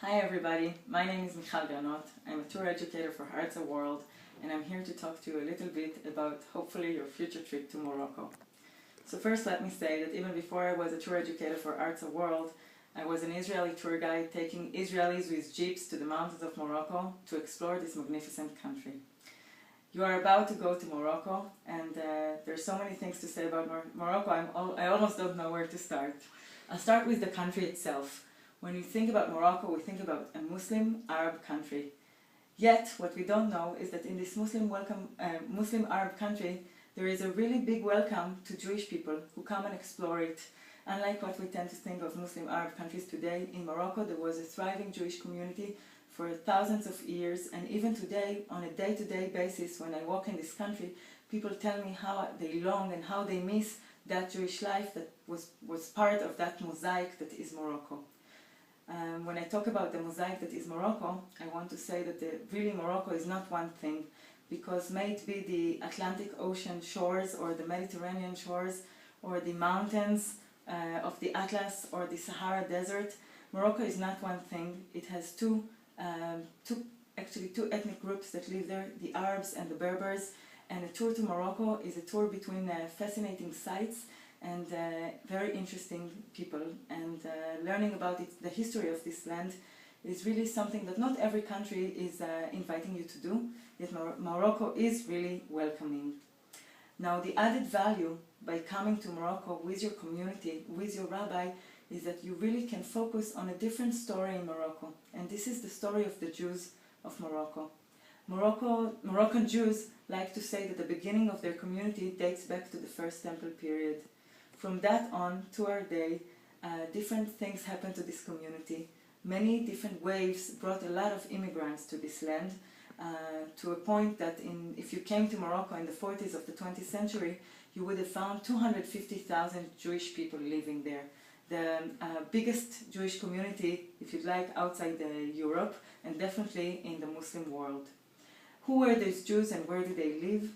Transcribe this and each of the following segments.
Hi everybody, my name is Michal. I'm a tour educator for Arts World, and I'm here to talk to you a little bit about hopefully your future trip to Morocco. So first let me say that even before I was a tour educator for Arts World, I was an Israeli tour guide taking Israelis with jeeps to the mountains of Morocco to explore this magnificent country. You are about to go to Morocco, and there's so many things to say about Morocco, I almost don't know where to start. I'll start with the country itself. When we think about Morocco, we think about a Muslim Arab country. Yet, what we don't know is that in this Muslim Arab country, there is a really big welcome to Jewish people who come and explore it. Unlike what we tend to think of Muslim Arab countries today, in Morocco there was a thriving Jewish community for thousands of years, and even today, on a day-to-day basis, when I walk in this country, people tell me how they long and how they miss that Jewish life that was part of that mosaic that is Morocco. When I talk about the mosaic that is Morocco, I want to say that really Morocco is not one thing, because may it be the Atlantic Ocean shores or the Mediterranean shores or the mountains of the Atlas or the Sahara Desert, Morocco is not one thing. It has two ethnic groups that live there, the Arabs and the Berbers, and a tour to Morocco is a tour between fascinating sites and very interesting people, and learning about the history of this land is really something that not every country is inviting you to do, yet Morocco is really welcoming. Now, the added value by coming to Morocco with your community, with your rabbi, is that you really can focus on a different story in Morocco, and this is the story of the Jews of Morocco. Moroccan Jews like to say that the beginning of their community dates back to the First Temple period. From that on to our day, different things happened to this community. Many different waves brought a lot of immigrants to this land, to a point that if you came to Morocco in the 40s of the 20th century, you would have found 250,000 Jewish people living there. The biggest Jewish community, if you'd like, outside Europe, and definitely in the Muslim world. Who were these Jews and where do they live?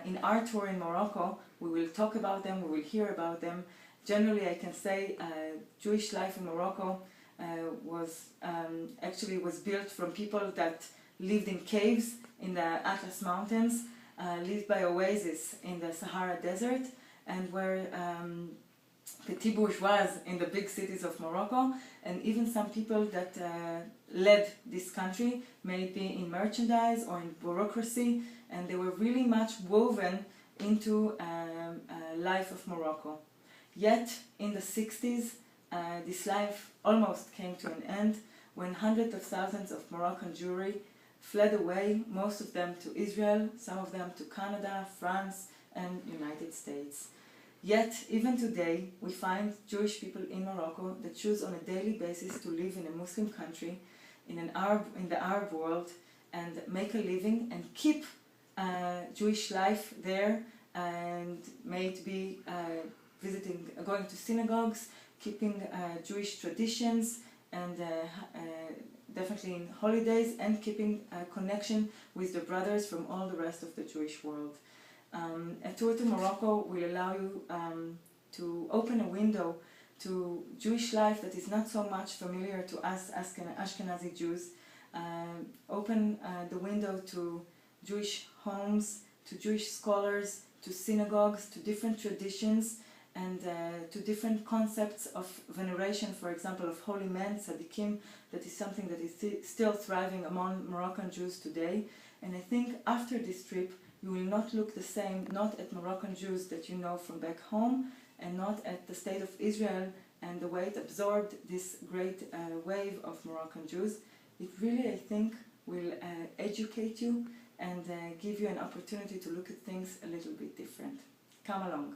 In our tour in Morocco, we will talk about them, we will hear about them. Generally, I can say Jewish life in Morocco was built from people that lived in caves in the Atlas Mountains, lived by oases in the Sahara Desert, and were petit bourgeois in the big cities of Morocco, and even some people that led this country, maybe in merchandise or in bureaucracy, and they were really much woven into life of Morocco. Yet in the 60s, this life almost came to an end when hundreds of thousands of Moroccan Jewry fled away, most of them to Israel, some of them to Canada, France and United States. Yet, even today, we find Jewish people in Morocco that choose on a daily basis to live in a Muslim country, in the Arab world, and make a living and keep Jewish life there, and may it be going to synagogues, keeping Jewish traditions, and definitely in holidays, and keeping a connection with the brothers from all the rest of the Jewish world. A tour to Morocco will allow you to open a window to Jewish life that is not so much familiar to us Ashkenazi Jews. Open the window to Jewish homes, to Jewish scholars, to synagogues, to different traditions, and to different concepts of veneration, for example, of holy men, tzaddikim, that is something that is still thriving among Moroccan Jews today. And I think after this trip, you will not look the same, not at Moroccan Jews that you know from back home, and not at the state of Israel and the way it absorbed this great wave of Moroccan Jews. It really, I think, will educate you and give you an opportunity to look at things a little bit different. Come along.